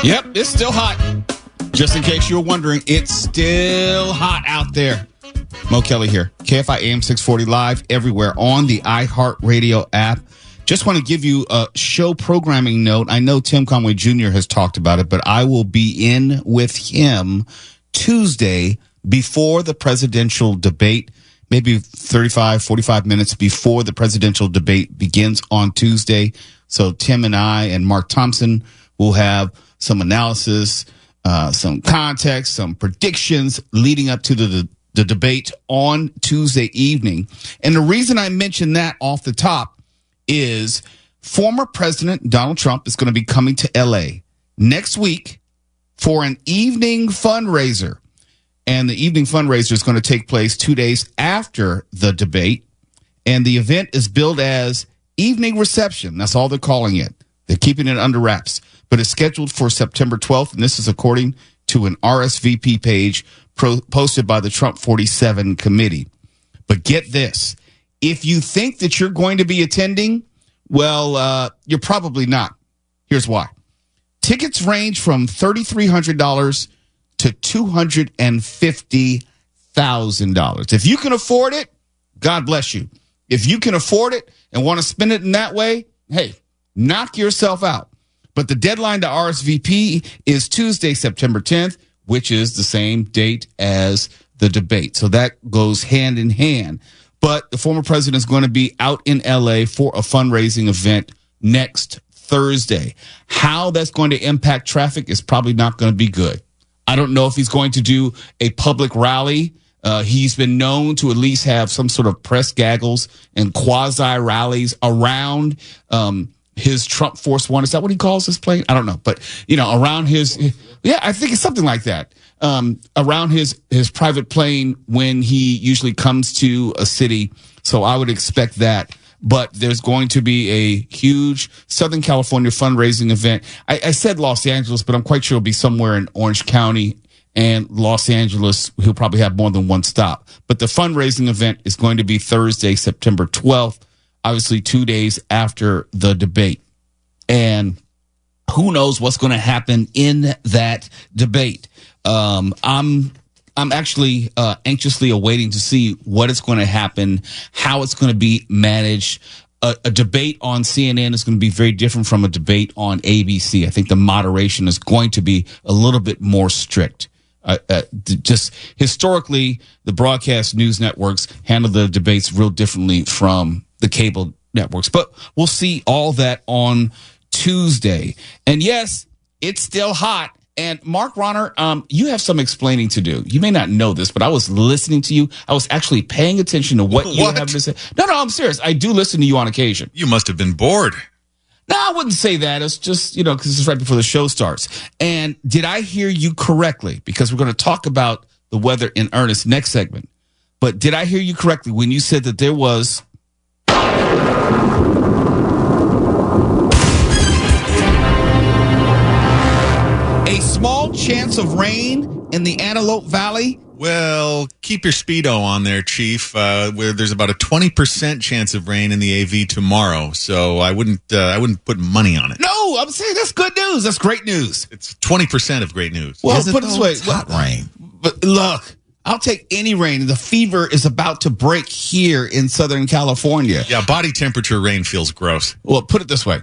Yep, it's still hot. Just in case you were wondering, it's still hot out there. Mo Kelly here. KFI AM 640 live everywhere on the iHeartRadio app. Just want to give you a show programming note. I know Tim Conway Jr. has talked about it, but I will be in with him Tuesday before the presidential debate, maybe 35, 45 minutes before the presidential debate begins on Tuesday. So Tim and I and Mark Thompson will have some analysis, some context, some predictions leading up to the debate on Tuesday evening. And the reason I mention that off the top is former President Donald Trump is going to be coming to L.A. next week for an evening fundraiser. And the evening fundraiser is going to take place 2 days after the debate. And the event is billed as evening reception. That's all they're calling it. They're keeping it under wraps. But it's scheduled for September 12th. And this is according to an RSVP page posted by the Trump 47 committee. But get this. If you think that you're going to be attending, well, you're probably not. Here's why. Tickets range from $3,300 to $250,000. If you can afford it, God bless you. If you can afford it and want to spend it in that way, hey, knock yourself out. But the deadline to RSVP is Tuesday, September 10th, which is the same date as the debate. So that goes hand in hand. But the former president is going to be out in L.A. for a fundraising event next Thursday. How that's going to impact traffic is probably not going to be good. I don't know if he's going to do a public rally. He's been known to at least have some sort of press gaggles and quasi rallies around his Trump Force One. Is that what he calls his plane? I don't know. But, around his, I think it's something like that. Around his private plane when he usually comes to a city. So I would expect that. But there's going to be a huge Southern California fundraising event. I said Los Angeles, but I'm quite sure it'll be somewhere in Orange County and Los Angeles. He'll probably have more than one stop. But the fundraising event is going to be Thursday, September 12th, obviously 2 days after the debate. And who knows what's going to happen in that debate. I'm actually anxiously awaiting to see what is going to happen, how it's going to be managed. A debate on CNN is going to be very different from a debate on ABC. I think the moderation is going to be a little bit more strict. Just historically, the broadcast news networks handle the debates real differently from the cable networks. But we'll see all that on Tuesday. And yes, it's still hot. And Mark Ronner, you have some explaining to do. You may not know this, but I was listening to you. I was actually paying attention to what you have to say. No, I'm serious. I do listen to you on occasion. You must have been bored. No, I wouldn't say that. It's just, because it's right before the show starts. And did I hear you correctly? Because we're going to talk about the weather in earnest next segment. But did I hear you correctly when you said that there was a small chance of rain in the Antelope Valley? Well, keep your Speedo on there, Chief. Where there's about a 20% chance of rain in the AV tomorrow, so I wouldn't put money on it. No, I'm saying that's good news. That's great news. It's 20% of great news. Well, put it this way, it's hot rain. But look, I'll take any rain. The fever is about to break here in Southern California. Yeah, body temperature rain feels gross. Well, put it this way.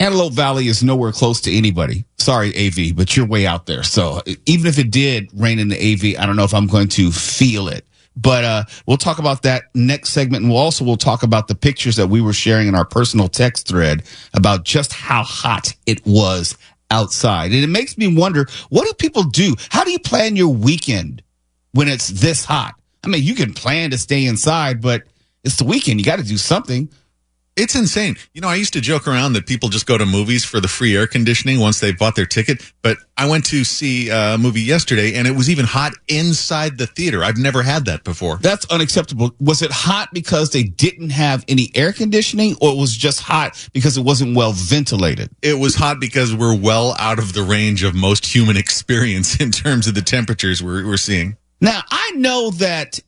Antelope Valley is nowhere close to anybody. Sorry, AV, but you're way out there. So even if it did rain in the AV, I don't know if I'm going to feel it. But we'll talk about that next segment. And we'll talk about the pictures that we were sharing in our personal text thread about just how hot it was outside. And it makes me wonder, what do people do? How do you plan your weekend when it's this hot? I mean, you can plan to stay inside, but it's the weekend. You got to do something. It's insane. I used to joke around that people just go to movies for the free air conditioning once they've bought their ticket. But I went to see a movie yesterday, and it was even hot inside the theater. I've never had that before. That's unacceptable. Was it hot because they didn't have any air conditioning, or it was just hot because it wasn't well ventilated? It was hot because we're well out of the range of most human experience in terms of the temperatures we're seeing. Now, I know that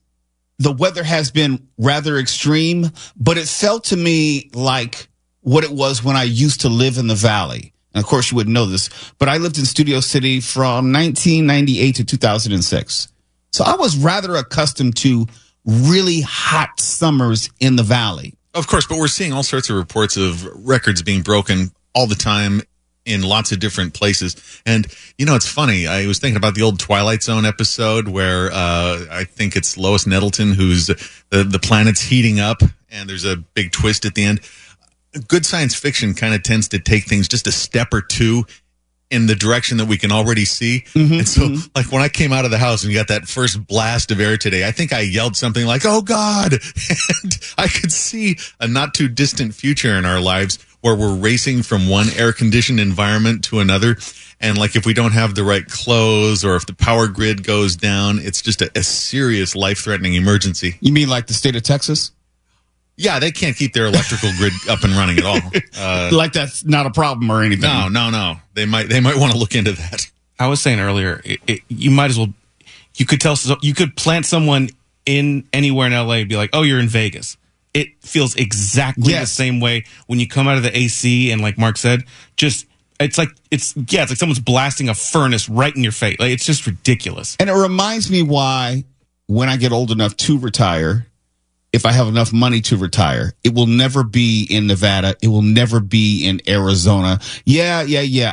the weather has been rather extreme, but it felt to me like what it was when I used to live in the valley. And of course, you wouldn't know this, but I lived in Studio City from 1998 to 2006. So I was rather accustomed to really hot summers in the valley. Of course, but we're seeing all sorts of reports of records being broken all the time in lots of different places. And, it's funny. I was thinking about the old Twilight Zone episode where I think it's Lois Nettleton who's the planet's heating up and there's a big twist at the end. Good science fiction kind of tends to take things just a step or two in the direction that we can already see. And so, like, when I came out of the house and you got that first blast of air today, I think I yelled something like, "Oh, God." And I could see a not too distant future in our lives where we're racing from one air-conditioned environment to another. And, like, if we don't have the right clothes or if the power grid goes down, it's just a serious life-threatening emergency. You mean like the state of Texas? Yeah, they can't keep their electrical grid up and running at all. Like that's not a problem or anything. No. They might want to look into that. I was saying earlier, you might as well. You could plant someone in anywhere in LA and be like, "Oh, you're in Vegas." It feels exactly the same way when you come out of the AC, and like Mark said, it's like someone's blasting a furnace right in your face. Like, it's just ridiculous. And it reminds me why when I get old enough to retire, if I have enough money to retire, it will never be in Nevada. It will never be in Arizona. Yeah.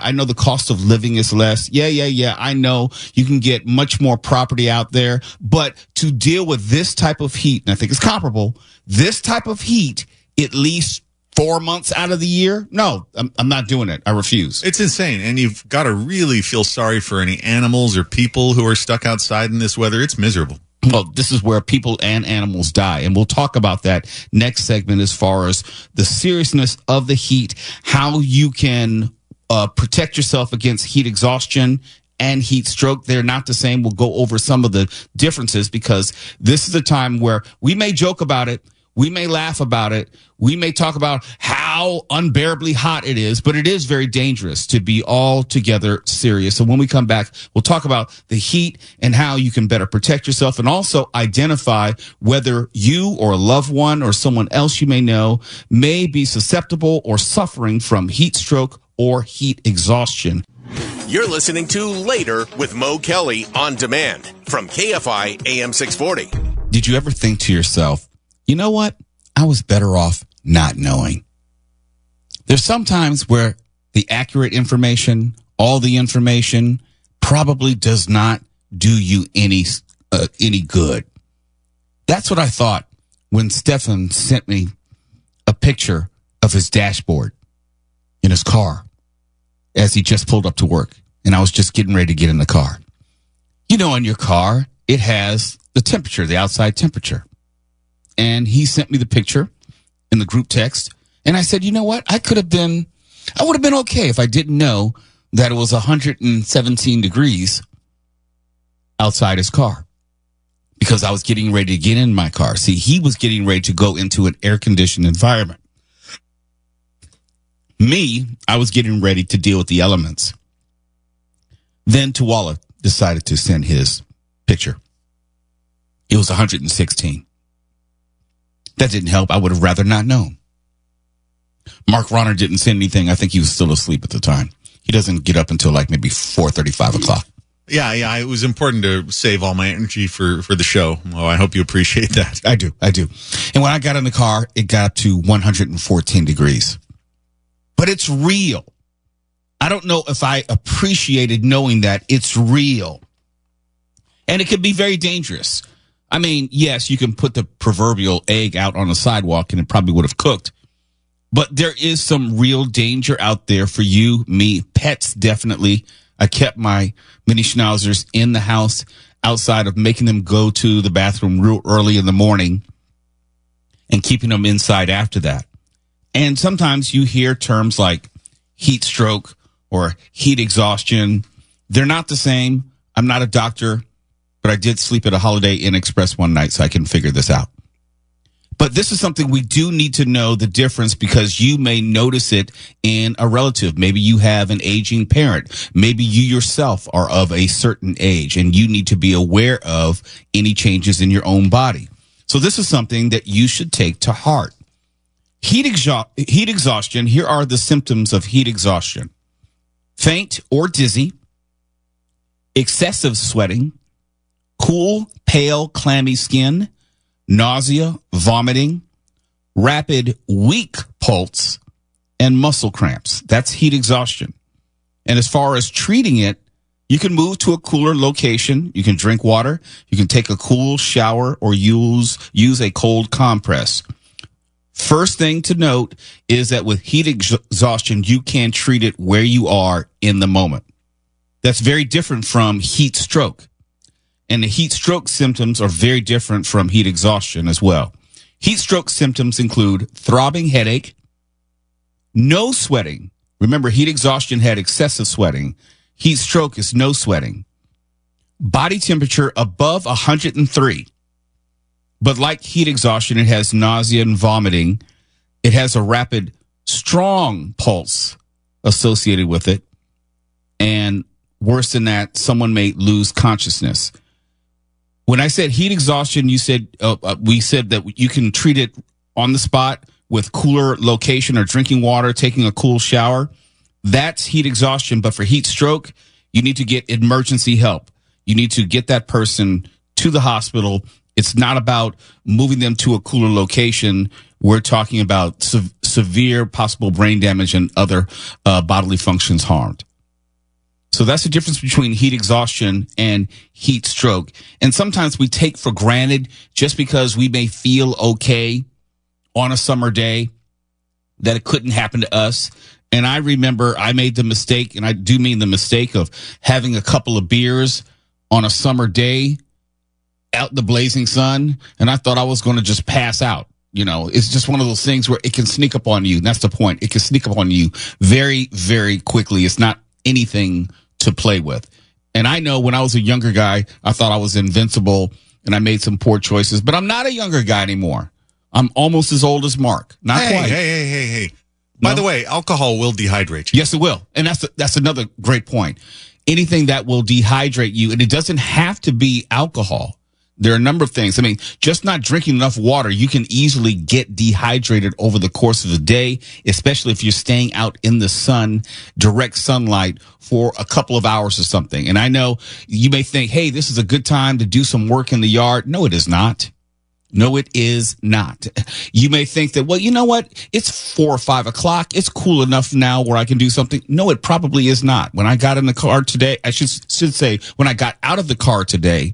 I know the cost of living is less. Yeah. I know you can get much more property out there. But to deal with this type of heat, and I think it's comparable, this type of heat, at least 4 months out of the year, no, I'm not doing it. I refuse. It's insane. And you've got to really feel sorry for any animals or people who are stuck outside in this weather. It's miserable. Well, this is where people and animals die. And we'll talk about that next segment as far as the seriousness of the heat, how you can protect yourself against heat exhaustion and heat stroke. They're not the same. We'll go over some of the differences because this is a time where we may joke about it. We may laugh about it. We may talk about how unbearably hot it is, but it is very dangerous to be altogether serious. So when we come back, we'll talk about the heat and how you can better protect yourself and also identify whether you or a loved one or someone else you may know may be susceptible or suffering from heat stroke or heat exhaustion. You're listening to Later with Mo Kelly on demand from KFI AM 640. Did you ever think to yourself, you know what? I was better off not knowing. There's some times where the accurate information, all the information, probably does not do you any good. That's what I thought when Stefan sent me a picture of his dashboard in his car as he just pulled up to work. And I was just getting ready to get in the car. You know, in your car, it has the temperature, the outside temperature. And he sent me the picture in the group text. And I said, you know what? I would have been okay if I didn't know that it was 117 degrees outside his car because I was getting ready to get in my car. See, he was getting ready to go into an air-conditioned environment. Me, I was getting ready to deal with the elements. Then Tuwala decided to send his picture. It was 116. That didn't help. I would have rather not known. Mark Ronner didn't send anything. I think he was still asleep at the time. He doesn't get up until like maybe 4:35 o'clock. Yeah. It was important to save all my energy for the show. Oh, I hope you appreciate that. I do. And when I got in the car, it got up to 114 degrees. But it's real. I don't know if I appreciated knowing that it's real. And it can be very dangerous. I mean, yes, you can put the proverbial egg out on the sidewalk and it probably would have cooked. But there is some real danger out there for you, me, pets, definitely. I kept my mini schnauzers in the house outside of making them go to the bathroom real early in the morning and keeping them inside after that. And sometimes you hear terms like heat stroke or heat exhaustion. They're not the same. I'm not a doctor. But I did sleep at a Holiday Inn Express one night, so I can figure this out. But this is something we do need to know the difference because you may notice it in a relative. Maybe you have an aging parent. Maybe you yourself are of a certain age, and you need to be aware of any changes in your own body. So this is something that you should take to heart. Heat exhaustion, here are the symptoms of heat exhaustion. faint or dizzy, excessive sweating, cool, pale, clammy skin, nausea, vomiting, rapid, weak pulse, and muscle cramps. That's heat exhaustion. And as far as treating it, you can move to a cooler location. You can drink water. You can take a cool shower or use a cold compress. First thing to note is that with heat exhaustion, you can treat it where you are in the moment. That's very different from heat stroke. And the heat stroke symptoms are very different from heat exhaustion as well. Heat stroke symptoms include throbbing headache, no sweating. Remember, heat exhaustion had excessive sweating. Heat stroke is no sweating. Body temperature above 103. But like heat exhaustion, it has nausea and vomiting. It has a rapid, strong pulse associated with it. And worse than that, someone may lose consciousness. When I said heat exhaustion, we said that you can treat it on the spot with cooler location or drinking water, taking a cool shower. That's heat exhaustion. But for heat stroke, you need to get emergency help. You need to get that person to the hospital. It's not about moving them to a cooler location. We're talking about severe possible brain damage and other bodily functions harmed. So that's the difference between heat exhaustion and heat stroke. And sometimes we take for granted just because we may feel okay on a summer day that it couldn't happen to us. And I remember I made the mistake, and I do mean the mistake, of having a couple of beers on a summer day out in the blazing sun, and I thought I was going to just pass out. You know, it's just one of those things where it can sneak up on you. And that's the point. It can sneak up on you very, very quickly. It's not anything to play with. And I know when I was a younger guy, I thought I was invincible and I made some poor choices, but I'm not a younger guy anymore. I'm almost as old as Mark. Not quite. Hey. By the way, alcohol will dehydrate you. Yes, it will. And that's another great point. Anything that will dehydrate you, and it doesn't have to be alcohol. There are a number of things. I mean, just not drinking enough water, you can easily get dehydrated over the course of the day, especially if you're staying out in the sun, direct sunlight for a couple of hours or something. And I know you may think, hey, this is a good time to do some work in the yard. No, it is not. No, it is not. You may think that, well, you know what? It's 4 or 5 o'clock. It's cool enough now where I can do something. No, it probably is not. When I got in the car today, I should say, when I got out of the car today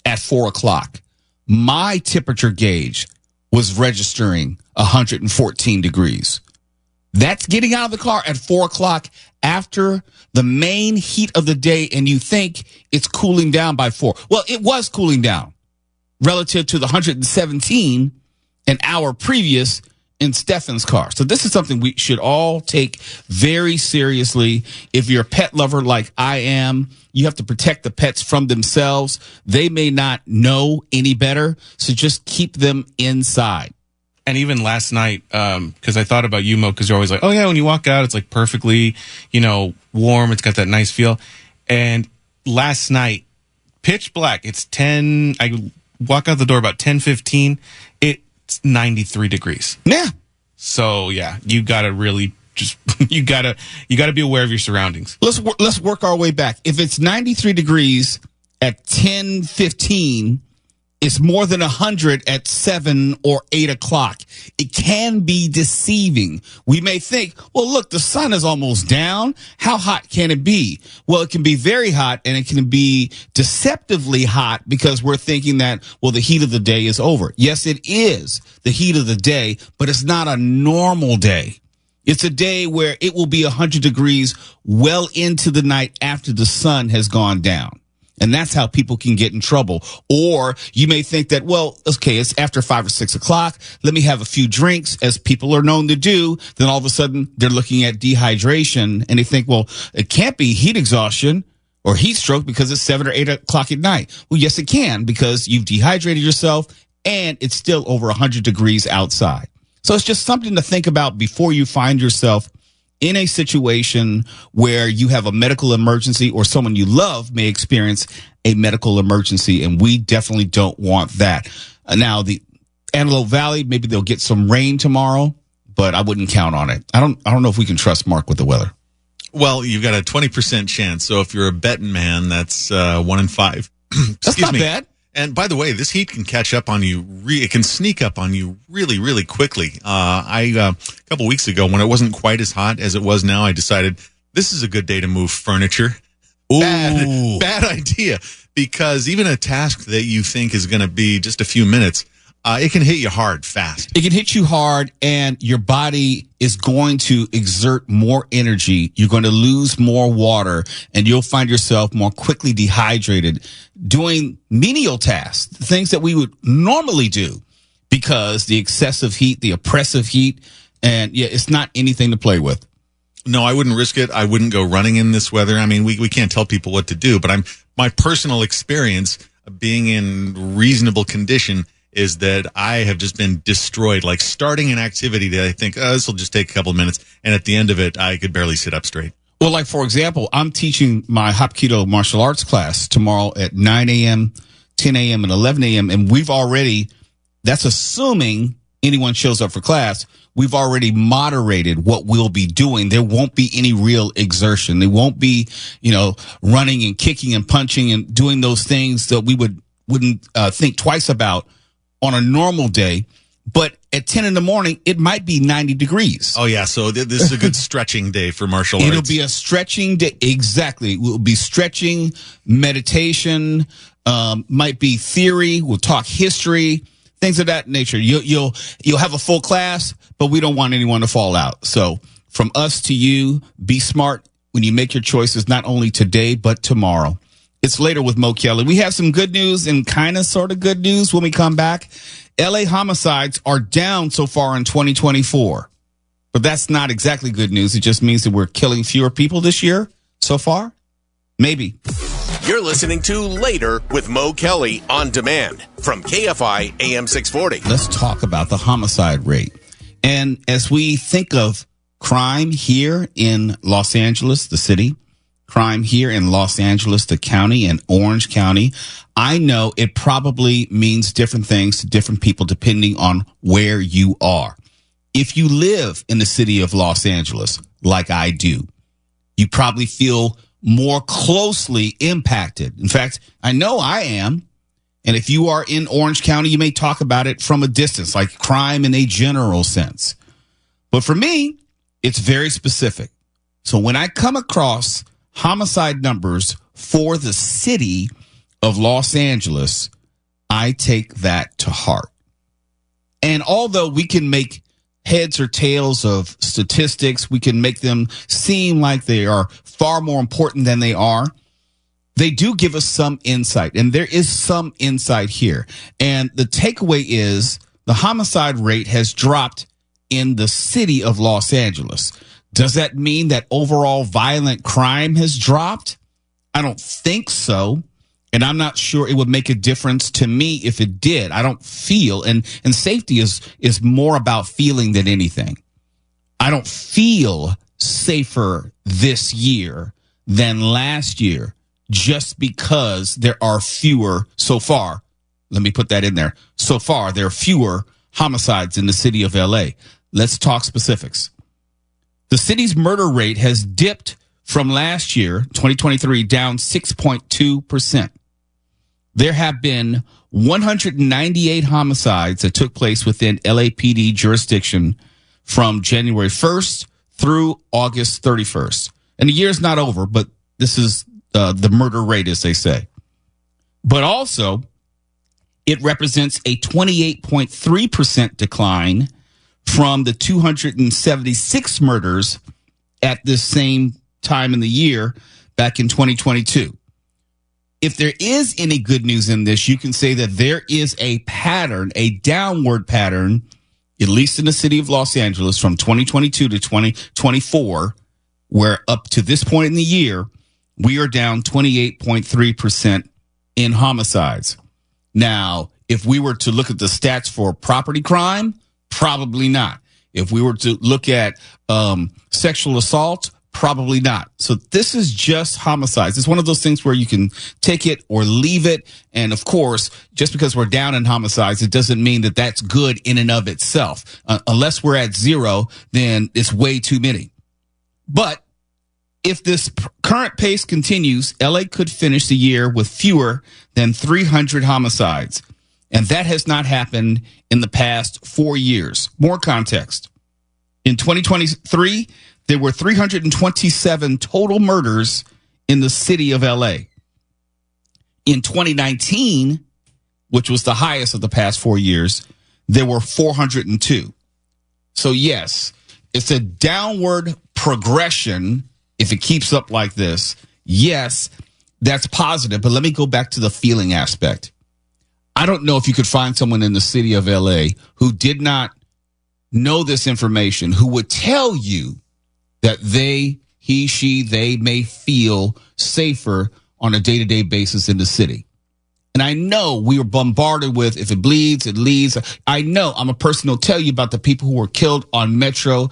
at 4 o'clock, my temperature gauge was registering 114 degrees. That's getting out of the car at 4 o'clock after the main heat of the day, and you think it's cooling down by 4. Well, it was cooling down relative to the 117 an hour previous in Stefan's car. So this is something we should all take very seriously. If you're a pet lover like I am, you have to protect the pets from themselves. They may not know any better, so just keep them inside. And even last night, because I thought about you, Mo, because you're always like, oh, yeah, when you walk out, it's like perfectly, warm. It's got that nice feel. And last night, pitch black. It's 10. I walk out the door about 10:15. It's 93 degrees. Yeah. So, yeah, you got to really just, you got to be aware of your surroundings. Let's work our way back. If it's 93 degrees at 10:15, it's more than 100 at 7 or 8 o'clock. It can be deceiving. We may think, well, look, the sun is almost down. How hot can it be? Well, it can be very hot, and it can be deceptively hot because we're thinking that, well, the heat of the day is over. Yes, it is the heat of the day, but it's not a normal day. It's a day where it will be 100 degrees well into the night after the sun has gone down. And that's how people can get in trouble. Or you may think that, well, okay, it's after 5 or 6 o'clock. Let me have a few drinks, as people are known to do. Then all of a sudden they're looking at dehydration and they think, well, it can't be heat exhaustion or heat stroke because it's 7 or 8 o'clock at night. Well, yes, it can, because you've dehydrated yourself and it's still over 100 degrees outside. So it's just something to think about before you find yourself in a situation where you have a medical emergency or someone you love may experience a medical emergency, and we definitely don't want that. Now, the Antelope Valley, maybe they'll get some rain tomorrow, but I wouldn't count on it. I don't know if we can trust Mark with the weather. Well, you've got a 20% chance. So if you're a betting man, that's 1 in 5. That's not bad. And by the way, this heat can catch up on you. It can sneak up on you really, really quickly. A couple weeks ago, when it wasn't quite as hot as it was now, I decided this is a good day to move furniture. Bad idea, because even a task that you think is going to be just a few minutes, it can hit you hard fast. It can hit you hard, and your body is going to exert more energy. You're going to lose more water, and you'll find yourself more quickly dehydrated doing menial tasks, things that we would normally do, because the excessive heat, the oppressive heat, and it's not anything to play with. No, I wouldn't risk it. I wouldn't go running in this weather. I mean, we can't tell people what to do, but my personal experience of being in reasonable condition is that I have just been destroyed, like starting an activity that I think, this will just take a couple of minutes. And at the end of it, I could barely sit up straight. Well, like, for example, I'm teaching my Hapkido martial arts class tomorrow at 9 a.m., 10 a.m., and 11 a.m. And that's assuming anyone shows up for class. We've already moderated what we'll be doing. There won't be any real exertion. There won't be, running and kicking and punching and doing those things that we wouldn't think twice about on a normal day. But at 10 in the morning, it might be 90 degrees. Oh, yeah. So this is a good stretching day for martial arts. It'll be a stretching day. Exactly. We'll be stretching, meditation, might be theory. We'll talk history, things of that nature. You'll have a full class, but we don't want anyone to fall out. So from us to you, be smart when you make your choices, not only today, but tomorrow. It's Later with Mo Kelly. We have some good news and kind of sort of good news when we come back. LA homicides are down so far in 2024. But that's not exactly good news. It just means that we're killing fewer people this year so far. Maybe. You're listening to Later with Mo Kelly on demand from KFI AM 640. Let's talk about the homicide rate. And as we think of crime here in Los Angeles, the city, crime here in Los Angeles, the county, and Orange County, I know it probably means different things to different people depending on where you are. If you live in the city of Los Angeles, like I do, you probably feel more closely impacted. In fact, I know I am. And if you are in Orange County, you may talk about it from a distance, like crime in a general sense. But for me, it's very specific. So when I come across homicide numbers for the city of Los Angeles, I take that to heart. And although we can make heads or tails of statistics, we can make them seem like they are far more important than they are, they do give us some insight. And there is some insight here. And the takeaway is the homicide rate has dropped in the city of Los Angeles. Does that mean that overall violent crime has dropped? I don't think so. And I'm not sure it would make a difference to me if it did. I don't feel, and safety is more about feeling than anything. I don't feel safer this year than last year just because there are fewer so far. Let me put that in there. So far, there are fewer homicides in the city of LA. Let's talk specifics. The city's murder rate has dipped from last year, 2023, down 6.2%. There have been 198 homicides that took place within LAPD jurisdiction from January 1st through August 31st. And the year's not over, but this is the murder rate, as they say. But also, it represents a 28.3% decline from the 276 murders at this same time in the year back in 2022. If there is any good news in this, you can say that there is a pattern, a downward pattern, at least in the city of Los Angeles from 2022 to 2024, where up to this point in the year, we are down 28.3% in homicides. Now, if we were to look at the stats for property crime, probably not. If we were to look at sexual assault, probably not. So this is just homicides. It's one of those things where you can take it or leave it. And of course, just because we're down in homicides, it doesn't mean that that's good in and of itself. Unless we're at zero, then it's way too many. But If this current pace continues, LA could finish the year with fewer than 300 homicides. And that has not happened in the past 4 years. More context. In 2023, there were 327 total murders in the city of LA. In 2019, which was the highest of the past 4 years, there were 402. So yes, it's a downward progression. If it keeps up like this, yes, that's positive. But let me go back to the feeling aspect. I don't know if you could find someone in the city of LA who did not know this information, who would tell you that they may feel safer on a day-to-day basis in the city. And I know we were bombarded with, if it bleeds, it leads. I know I'm a person who'll tell you about the people who were killed on Metro.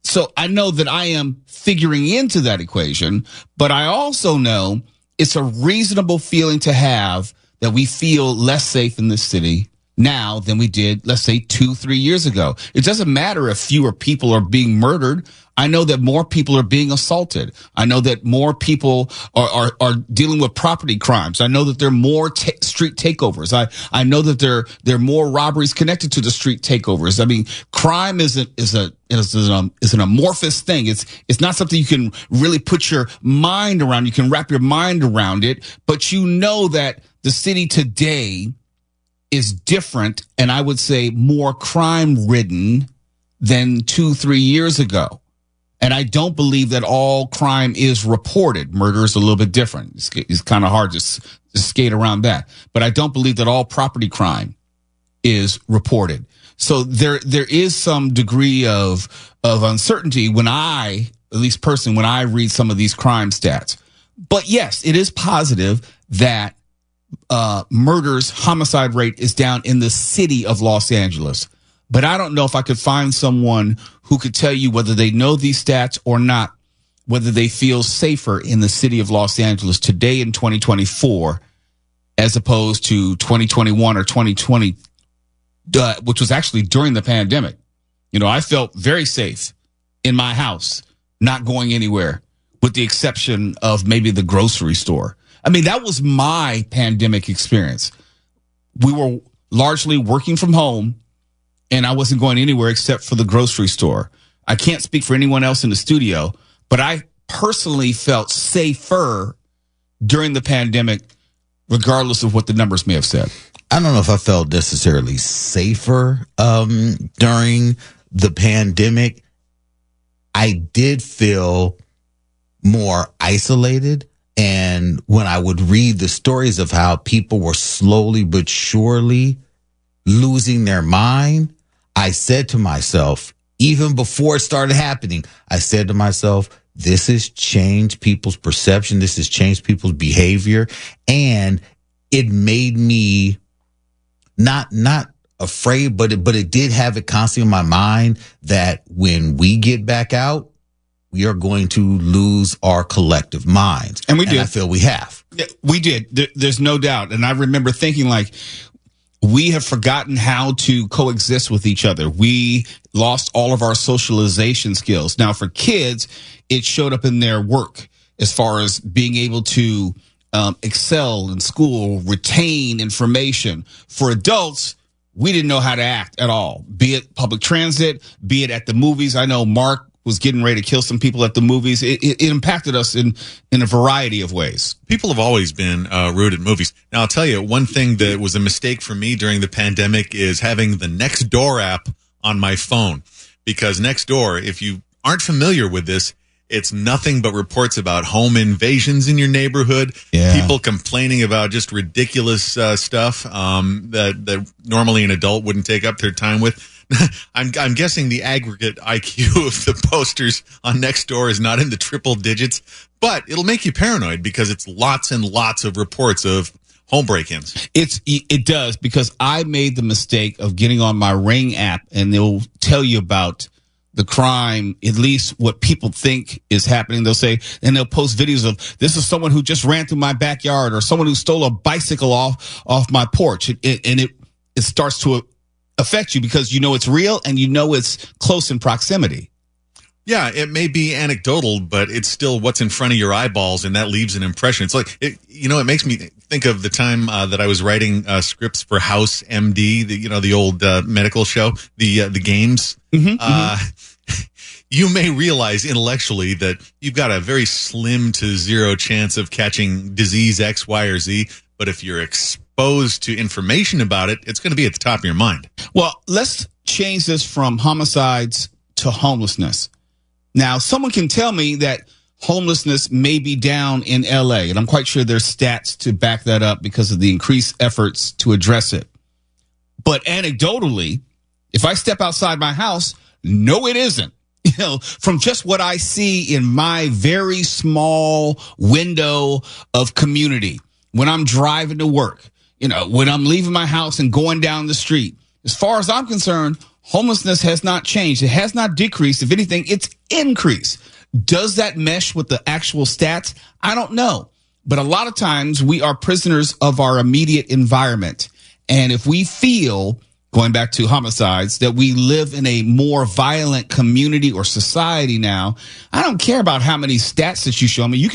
So I know that I am figuring into that equation, but I also know it's a reasonable feeling to have that we feel less safe in this city now than we did, let's say, 2-3 years ago. It doesn't matter if fewer people are being murdered. I know that more people are being assaulted. I know that more people are dealing with property crimes. I know that there are more street takeovers. I know that there are more robberies connected to the street takeovers. I mean, crime is an amorphous thing. It's not something you can really put your mind around. You can wrap your mind around it, but you know that the city today is different, and I would say more crime-ridden than 2-3 years ago. And I don't believe that all crime is reported. Murder is a little bit different. It's kind of hard to skate around that. But I don't believe that all property crime is reported. So there is some degree of uncertainty when I read some of these crime stats. But yes, it is positive that homicide rate is down in the city of Los Angeles. But I don't know if I could find someone who could tell you whether they know these stats or not, whether they feel safer in the city of Los Angeles today in 2024 as opposed to 2021 or 2020, which was actually during the pandemic. You know, I felt very safe in my house, not going anywhere, with the exception of maybe the grocery store. I mean, that was my pandemic experience. We were largely working from home, and I wasn't going anywhere except for the grocery store. I can't speak for anyone else in the studio, but I personally felt safer during the pandemic, regardless of what the numbers may have said. I don't know if I felt necessarily safer during the pandemic. I did feel more isolated. And when I would read the stories of how people were slowly but surely losing their mind, I said to myself, even before it started happening, I said to myself, this has changed people's perception. This has changed people's behavior. And it made me not afraid, but it did have it constantly in my mind that when we get back out, we are going to lose our collective minds. And we did. I feel we have. Yeah, we did. There's no doubt. And I remember thinking, like, we have forgotten how to coexist with each other. We lost all of our socialization skills. Now, for kids, it showed up in their work as far as being able to excel in school, retain information. For adults, we didn't know how to act at all, be it public transit, be it at the movies. I know Mark was getting ready to kill some people at the movies. It impacted us in a variety of ways. People have always been rude at movies. Now, I'll tell you, one thing that was a mistake for me during the pandemic is having the Nextdoor app on my phone. Because Nextdoor, if you aren't familiar with this, it's nothing but reports about home invasions in your neighborhood, people complaining about just ridiculous stuff that normally an adult wouldn't take up their time with. I'm guessing the aggregate IQ of the posters on Nextdoor is not in the triple digits, but it'll make you paranoid because it's lots and lots of reports of home break-ins. It does, because I made the mistake of getting on my Ring app, and they'll tell you about the crime, at least what people think is happening. They'll say, and they'll post videos of, this is someone who just ran through my backyard, or someone who stole a bicycle off my porch. And it starts to affect you because you know it's real and you know it's close in proximity. Yeah, it may be anecdotal, but it's still what's in front of your eyeballs, and that leaves an impression. It's like, it makes me think of the time that I was writing scripts for House MD, the old medical show, the games. You may realize intellectually that you've got a very slim to zero chance of catching disease X, Y, or Z, but if you're exposed to information about it, it's going to be at the top of your mind. Well, let's change this from homicides to homelessness. Now, someone can tell me that homelessness may be down in LA, and I'm quite sure there's stats to back that up because of the increased efforts to address it. But anecdotally, if I step outside my house, no, it isn't. From just what I see in my very small window of community, when I'm driving to work, when I'm leaving my house and going down the street, as far as I'm concerned, homelessness has not changed. It has not decreased. If anything, it's increased. Does that mesh with the actual stats? I don't know. But a lot of times we are prisoners of our immediate environment. And if we feel, going back to homicides, that we live in a more violent community or society now, I don't care about how many stats that you show me.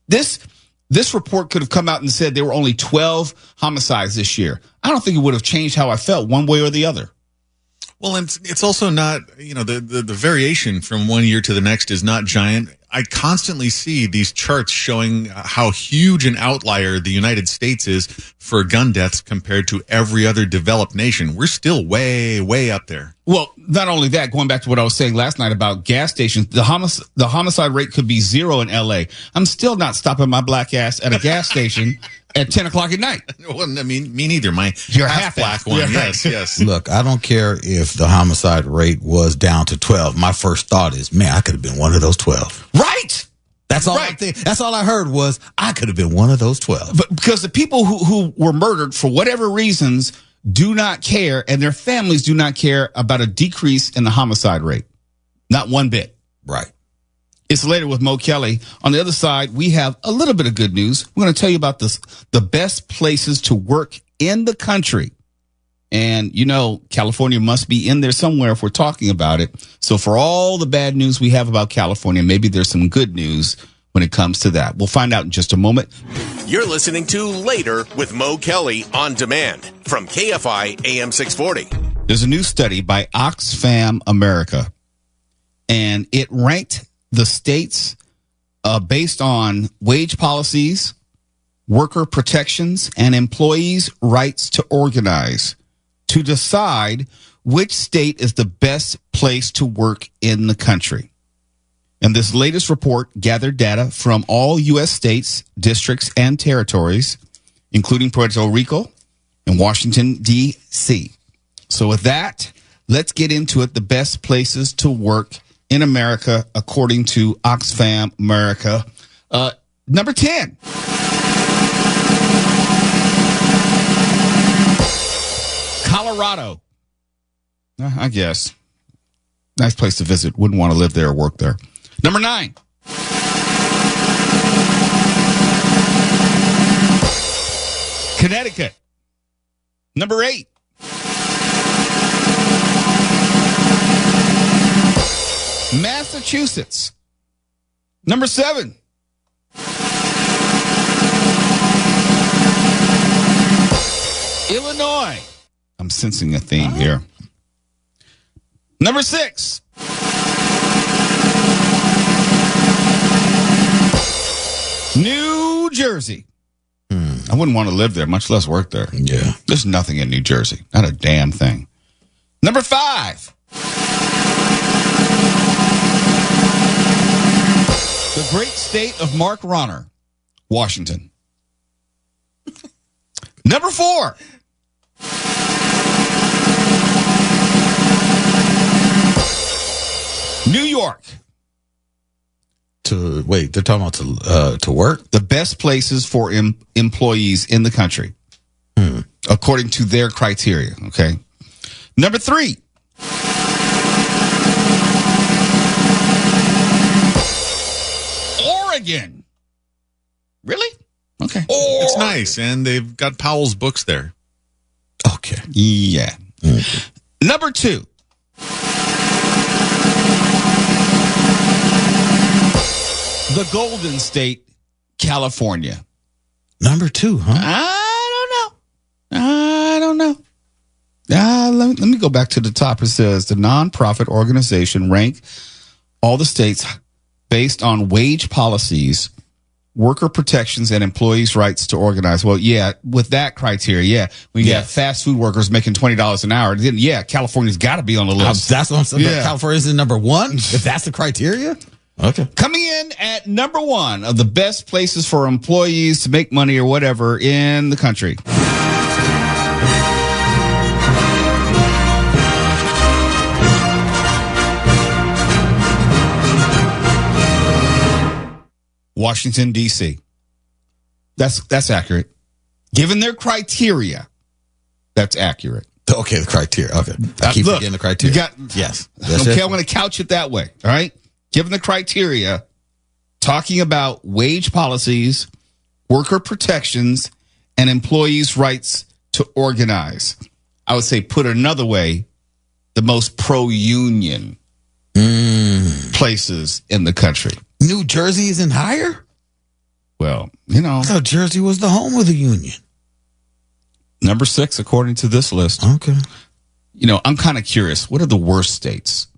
This report could have come out and said there were only 12 homicides this year. I don't think it would have changed how I felt one way or the other. Well, it's also not, the variation from one year to the next is not giant. I constantly see these charts showing how huge an outlier the United States is for gun deaths compared to every other developed nation. We're still way, way up there. Well, not only that, going back to what I was saying last night about gas stations, the homicide rate could be 0 in LA. I'm still not stopping my black ass at a gas station at 10 o'clock at night. Well, I mean, me neither. You're half black one. Yeah, yes. Look, I don't care if the homicide rate was down to 12. My first thought is, man, I could have been one of those 12. Right. That's all I think. That's all I heard was I could have been one of those 12. But because the people who were murdered for whatever reasons do not care, and their families do not care about a decrease in the homicide rate. Not one bit. Right. It's Later with Mo Kelly. On the other side, we have a little bit of good news. We're going to tell you about the best places to work in the country. And, California must be in there somewhere if we're talking about it. So for all the bad news we have about California, maybe there's some good news when it comes to that. We'll find out in just a moment. You're listening to Later with Mo Kelly on demand from KFI AM 640. There's a new study by Oxfam America, and it ranked the states based on wage policies, worker protections, and employees' rights to organize to decide which state is the best place to work in the country. And this latest report gathered data from all U.S. states, districts, and territories, including Puerto Rico and Washington, D.C. So with that, let's get into it. The best places to work in America, according to Oxfam America. Number 10. Colorado. I guess. Nice place to visit. Wouldn't want to live there or work there. Number 9. Connecticut. Number 8. Massachusetts. Number 7. Illinois. I'm sensing a theme here. Number 6. New Jersey. I wouldn't want to live there, much less work there. Yeah. There's nothing in New Jersey. Not a damn thing. Number 5. The great state of Mark Ronner, Washington. Number 4. New York. They're talking about to work? The best places for employees in the country, according to their criteria, okay? Number 3. Oregon. Really? Okay. It's nice, and they've got Powell's books there. Okay. Yeah. Number 2. the Golden State, California. Number 2, huh? I don't know. Let me go back to the top. It says the nonprofit organization ranked all the states based on wage policies, worker protections, and employees' rights to organize. Well, yeah, with that criteria, yeah. When you have fast food workers making $20 an hour, then yeah, California's got to be on the list. That's what I'm saying. Yeah. California's in number 1, if that's the criteria? Okay. Coming in at number 1 of the best places for employees to make money or whatever in the country. Washington, D.C. That's accurate. Given their criteria, that's accurate. Okay, the criteria. Okay. I keep forgetting the criteria. Yes. Okay, I'm going to couch it that way. All right? Given the criteria, talking about wage policies, worker protections, and employees' rights to organize. I would say, put another way, the most pro-union places in the country. New Jersey isn't higher? Well, you know. I thought Jersey was the home of the union. Number 6, according to this list. Okay. You know, I'm kind of curious. What are the worst states?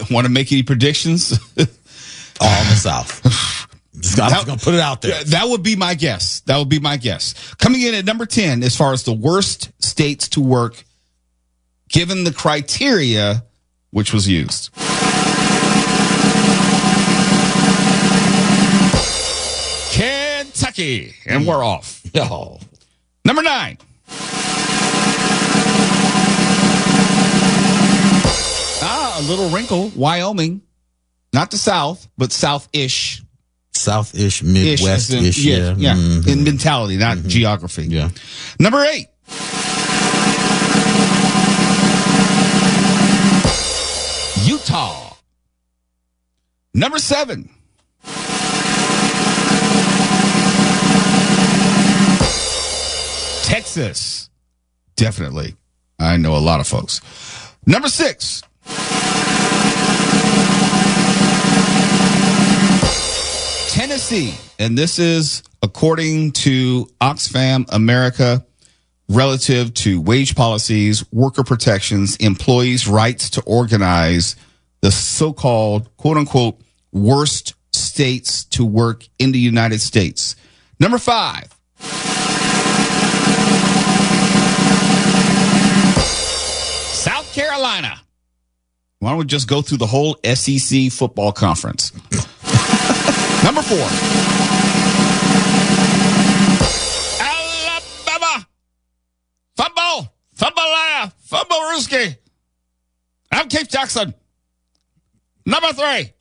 Want to make any predictions? All in the South. I'm just going to put it out there. That would be my guess. Coming in at number 10, as far as the worst states to work, given the criteria which was used. Kentucky. And we're off. Oh. Number 9. A little wrinkle. Wyoming. Not the South, but South-ish. South-ish, Midwest-ish. Yeah. Mm-hmm. In mentality, not geography. Yeah. Number 8. Utah. Number 7. Texas. Definitely. I know a lot of folks. Number 6. Tennessee. And this is according to Oxfam America, relative to wage policies, worker protections, employees' rights to organize, the so-called, quote-unquote, worst states to work in the United States. Number 5. South Carolina. Why don't we just go through the whole SEC football conference? Number 4. Alabama. Fumble Rooski. I'm Keith Jackson. Number 3.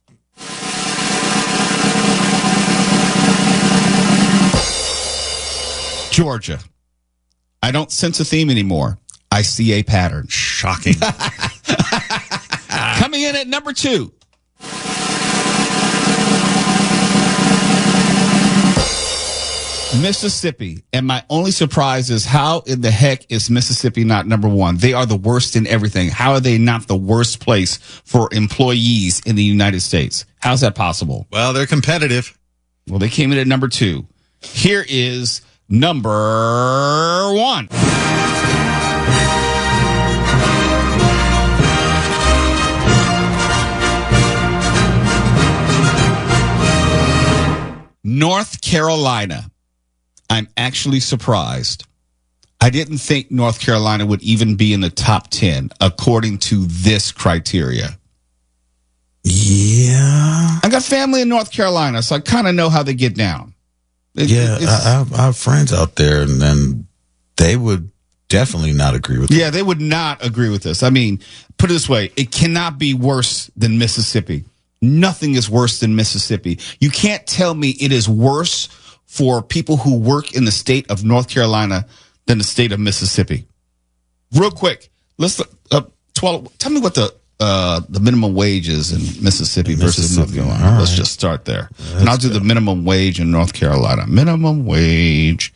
Georgia. I don't sense a theme anymore. I see a pattern. Shocking. Coming in at number 2. Mississippi. And my only surprise is how in the heck is Mississippi not number 1? They are the worst in everything. How are they not the worst place for employees in the United States? How's that possible? Well, they're competitive. Well, they came in at number 2. Here is number 1. North Carolina. I'm actually surprised. I didn't think North Carolina would even be in the top 10 according to this criteria. Yeah. I got family in North Carolina, so I kind of know how they get down. I have friends out there, and then they would definitely not agree with Yeah, they would not agree with this. I mean, put it this way, it cannot be worse than Mississippi. Nothing is worse than Mississippi. You can't tell me it is worse for people who work in the state of North Carolina than the state of Mississippi. Real quick, let's tell me what the minimum wage is in Mississippi versus North Carolina. Right. Let's just start there. And I'll do the minimum wage in North Carolina. Minimum wage,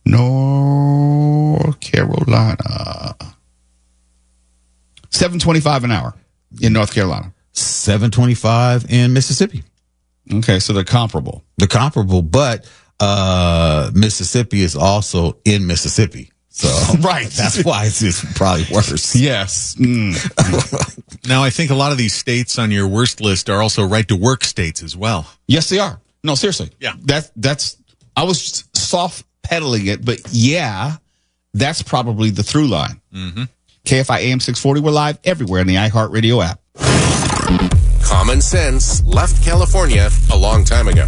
North Carolina. $7.25 an hour in North Carolina. $7.25 in Mississippi. Okay, so they're comparable. But Mississippi is also in Mississippi. So right. That's why it's probably worse. Yes. Now, I think a lot of these states on your worst list are also right to work states as well. Yes, they are. No, seriously. Yeah. That's I was soft pedaling it, but yeah, that's probably the through line. Mm-hmm. KFI AM 640, we're live everywhere in the iHeartRadio app. Common sense left California a long time ago.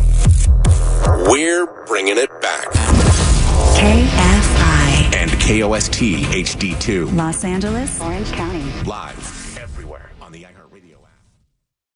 We're bringing it back. KFI. And KOST HD2. Los Angeles, Orange County. Live everywhere on the iHeartRadio app.